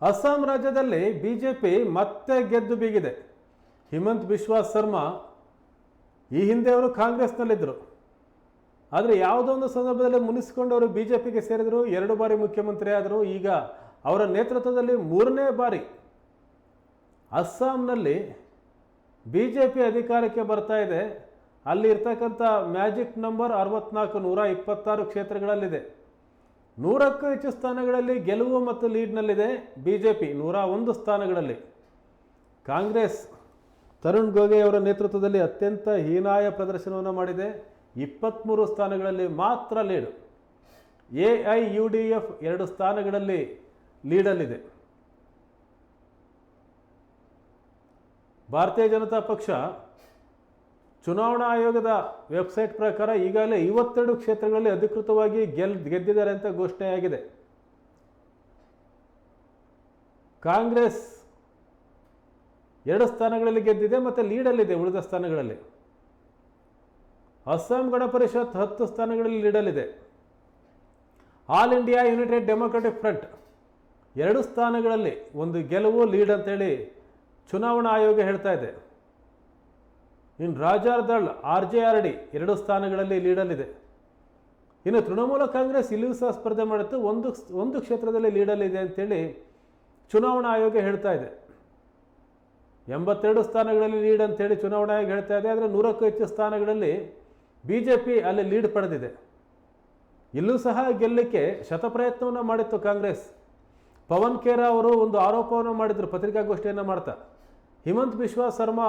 ಅಸ್ಸಾಂ ರಾಜ್ಯದಲ್ಲಿ ಬಿಜೆಪಿ ಮತ್ತೆ ಗೆದ್ದು ಬೀಗಿದೆ. ಹಿಮಂತ್ ಬಿಶ್ವಾ ಶರ್ಮಾ ಈ ಹಿಂದೆ ಅವರು ಕಾಂಗ್ರೆಸ್ನಲ್ಲಿದ್ದರು. ಆದರೆ ಯಾವುದೋ ಒಂದು ಸಂದರ್ಭದಲ್ಲಿ ಮುನಿಸಿಕೊಂಡು ಅವರು ಬಿಜೆಪಿಗೆ ಸೇರಿದರು. 2 ಬಾರಿ ಮುಖ್ಯಮಂತ್ರಿ ಆದರು. ಈಗ ಅವರ ನೇತೃತ್ವದಲ್ಲಿ 3ನೇ ಬಾರಿ ಅಸ್ಸಾಂನಲ್ಲಿ ಬಿಜೆಪಿ ಅಧಿಕಾರಕ್ಕೆ ಬರ್ತಾ ಇದೆ. ಅಲ್ಲಿ ಇರ್ತಕ್ಕಂಥ ಮ್ಯಾಜಿಕ್ ನಂಬರ್ 64, 126 ಕ್ಷೇತ್ರಗಳಲ್ಲಿದೆ. 100ಕ್ಕೂ ಹೆಚ್ಚು ಸ್ಥಾನಗಳಲ್ಲಿ ಗೆಲುವು ಮತ್ತು ಲೀಡ್ನಲ್ಲಿದೆ ಬಿಜೆಪಿ. 101 ಸ್ಥಾನಗಳಲ್ಲಿ ಕಾಂಗ್ರೆಸ್ ತರುಣ್ ಗೊಗೊಯ್ ಅವರ ನೇತೃತ್ವದಲ್ಲಿ ಅತ್ಯಂತ ಹೀನಾಯ ಪ್ರದರ್ಶನವನ್ನು ಮಾಡಿದೆ. 23 ಸ್ಥಾನಗಳಲ್ಲಿ ಮಾತ್ರ ಲೀಡ್. AIUDF 2 ಸ್ಥಾನಗಳಲ್ಲಿ ಲೀಡಲ್ಲಿದೆ. ಭಾರತೀಯ ಜನತಾ ಪಕ್ಷ ಚುನಾವಣಾ ಆಯೋಗದ ವೆಬ್ಸೈಟ್ ಪ್ರಕಾರ ಈಗಾಗಲೇ 52 ಕ್ಷೇತ್ರಗಳಲ್ಲಿ ಅಧಿಕೃತವಾಗಿ ಗೆದ್ದಿದ್ದಾರೆ ಅಂತ ಘೋಷಣೆಯಾಗಿದೆ. ಕಾಂಗ್ರೆಸ್ 2 ಸ್ಥಾನಗಳಲ್ಲಿ ಗೆದ್ದಿದೆ ಮತ್ತು ಲೀಡಲ್ಲಿದೆ ಉಳಿದ ಸ್ಥಾನಗಳಲ್ಲಿ. ಅಸ್ಸಾಂ ಗಣ ಪರಿಷತ್ 10 ಸ್ಥಾನಗಳಲ್ಲಿ ಲೀಡಲ್ಲಿದೆ. ಆಲ್ ಇಂಡಿಯಾ ಯುನೈಟೆಡ್ ಡೆಮೊಕ್ರೆಟಿಕ್ ಫ್ರಂಟ್ 2 ಸ್ಥಾನಗಳಲ್ಲಿ ಒಂದು ಗೆಲುವು ಲೀಡ್ ಅಂತೇಳಿ ಚುನಾವಣಾ ಆಯೋಗ ಹೇಳ್ತಾ ಇದೆ. ಇನ್ನು ರಾಜಾರ್ದಳ್ RJRD 2 ಸ್ಥಾನಗಳಲ್ಲಿ ಲೀಡಲ್ಲಿದೆ. ಇನ್ನು ತೃಣಮೂಲ ಕಾಂಗ್ರೆಸ್ ಇಲ್ಲಿಯೂ ಸಹ ಸ್ಪರ್ಧೆ ಮಾಡುತ್ತೆ, ಒಂದು ಕ್ಷೇತ್ರದಲ್ಲಿ ಲೀಡಲ್ಲಿದೆ ಅಂತೇಳಿ ಚುನಾವಣಾ ಆಯೋಗ ಹೇಳ್ತಾ ಇದೆ. 82 ಸ್ಥಾನಗಳಲ್ಲಿ ಲೀಡ್ ಅಂತೇಳಿ ಚುನಾವಣಾ ಆಯೋಗ ಹೇಳ್ತಾ ಇದೆ. ಆದರೆ 100ಕ್ಕೂ ಹೆಚ್ಚು ಸ್ಥಾನಗಳಲ್ಲಿ ಬಿಜೆಪಿ ಅಲ್ಲಿ ಲೀಡ್ ಪಡೆದಿದೆ. ಇಲ್ಲೂ ಸಹ ಗೆಲ್ಲಲಿಕ್ಕೆ ಶತಪ್ರಯತ್ನವನ್ನು ಮಾಡಿತ್ತು ಕಾಂಗ್ರೆಸ್. ಪವನ್ ಖೇರಾ ಅವರು ಒಂದು ಆರೋಪವನ್ನು ಮಾಡಿದರು ಪತ್ರಿಕಾಗೋಷ್ಠಿಯನ್ನು ಮಾಡ್ತಾ. ಹಿಮಂತ್ ಬಿಶ್ವಾ ಶರ್ಮಾ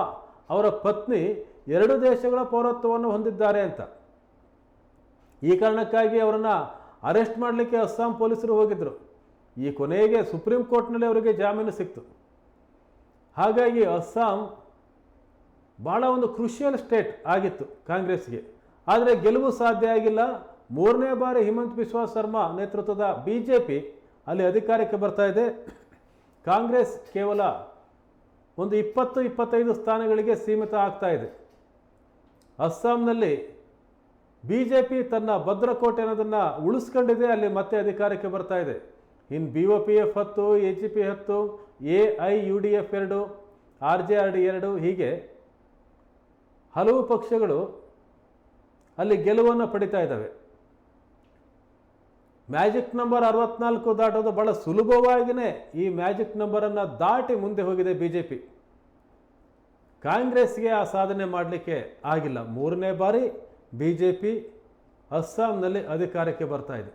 ಅವರ ಪತ್ನಿ 2 ದೇಶಗಳ ಪೌರತ್ವವನ್ನು ಹೊಂದಿದ್ದಾರೆ ಅಂತ. ಈ ಕಾರಣಕ್ಕಾಗಿ ಅವರನ್ನು ಅರೆಸ್ಟ್ ಮಾಡಲಿಕ್ಕೆ ಅಸ್ಸಾಂ ಪೊಲೀಸರು ಹೋಗಿದ್ದರು. ಈ ಕೊನೆಗೆ ಸುಪ್ರೀಂ ಕೋರ್ಟ್ನಲ್ಲಿ ಅವರಿಗೆ ಜಾಮೀನು ಸಿಕ್ತು. ಹಾಗಾಗಿ ಅಸ್ಸಾಂ ಭಾಳ ಒಂದು ಕ್ರುಷಿಯಲ್ ಸ್ಟೇಟ್ ಆಗಿತ್ತು ಕಾಂಗ್ರೆಸ್ಗೆ. ಆದರೆ ಗೆಲುವು ಸಾಧ್ಯ ಆಗಿಲ್ಲ. 3ನೇ ಬಾರಿ ಹಿಮಂತ್ ಬಿಶ್ವಾ ಶರ್ಮಾ ನೇತೃತ್ವದ ಬಿಜೆಪಿ ಅಲ್ಲಿ ಅಧಿಕಾರಕ್ಕೆ ಬರ್ತಾ ಇದೆ. ಕಾಂಗ್ರೆಸ್ ಕೇವಲ ಒಂದು 20-25 ಸ್ಥಾನಗಳಿಗೆ ಸೀಮಿತ ಆಗ್ತಾ ಇದೆ. ಅಸ್ಸಾಂನಲ್ಲಿ ಬಿಜೆಪಿ ತನ್ನ ಭದ್ರಕೋಟೆ ಅನ್ನೋದನ್ನು ಉಳಿಸ್ಕೊಂಡಿದೆ, ಅಲ್ಲಿ ಮತ್ತೆ ಅಧಿಕಾರಕ್ಕೆ ಬರ್ತಾ ಇದೆ. ಇನ್ನು BOPF 10, AGP 10, AIUDF 2, RJRD 2 ಹೀಗೆ ಹಲವು ಪಕ್ಷಗಳು ಅಲ್ಲಿ ಗೆಲುವನ್ನು ಪಡಿತಾ ಇದ್ದಾವೆ. ಮ್ಯಾಜಿಕ್ ನಂಬರ್ 64 ದಾಟೋದು ಬಹಳ ಸುಲಭವಾಗಿಯೇ ಈ ಮ್ಯಾಜಿಕ್ ನಂಬರನ್ನು ದಾಟಿ ಮುಂದೆ ಹೋಗಿದೆ ಬಿಜೆಪಿ. ಕಾಂಗ್ರೆಸ್ಗೆ ಆ ಸಾಧನೆ ಮಾಡಲಿಕ್ಕೆ ಆಗಿಲ್ಲ. 3ನೇ ಬಾರಿ ಬಿಜೆಪಿ ಅಸ್ಸಾಂನಲ್ಲಿ ಅಧಿಕಾರಕ್ಕೆ ಬರ್ತಾ ಇದೆ.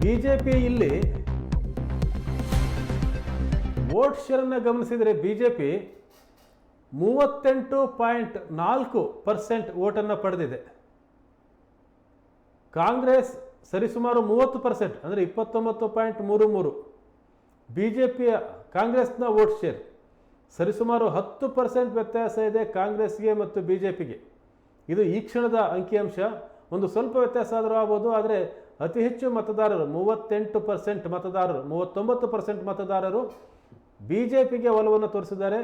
ಬಿಜೆಪಿ ಇಲ್ಲಿ ವೋಟ್ ಶೇರನ್ನು ಗಮನಿಸಿದರೆ ಬಿಜೆಪಿ 38.4% ವೋಟನ್ನು ಪಡೆದಿದೆ. ಕಾಂಗ್ರೆಸ್ ಸರಿಸುಮಾರು 30%, ಅಂದರೆ 29.33. ಬಿಜೆಪಿಯ ಕಾಂಗ್ರೆಸ್ನ ವೋಟ್ ಶೇರ್ ಸರಿಸುಮಾರು 10% ವ್ಯತ್ಯಾಸ ಇದೆ ಕಾಂಗ್ರೆಸ್ಗೆ ಮತ್ತು ಬಿಜೆಪಿಗೆ. ಇದು ಈ ಕ್ಷಣದ ಅಂಕಿಅಂಶ. ಒಂದು ಸ್ವಲ್ಪ ವ್ಯತ್ಯಾಸ ಆದರೂ ಆಗ್ಬೋದು. ಆದರೆ ಅತಿ ಹೆಚ್ಚು ಮತದಾರರು 38% ಮತದಾರರು, 39% ಮತದಾರರು ಬಿಜೆಪಿಗೆ ಒಲವನ್ನು ತೋರಿಸಿದ್ದಾರೆ.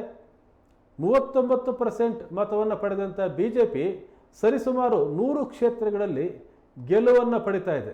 39% ಮತವನ್ನು ಪಡೆದಂಥ ಬಿಜೆಪಿ ಸರಿಸುಮಾರು 100 ಕ್ಷೇತ್ರಗಳಲ್ಲಿ ಗೆಲುವನ್ನು ಪಡಿತಾ ಇದೆ.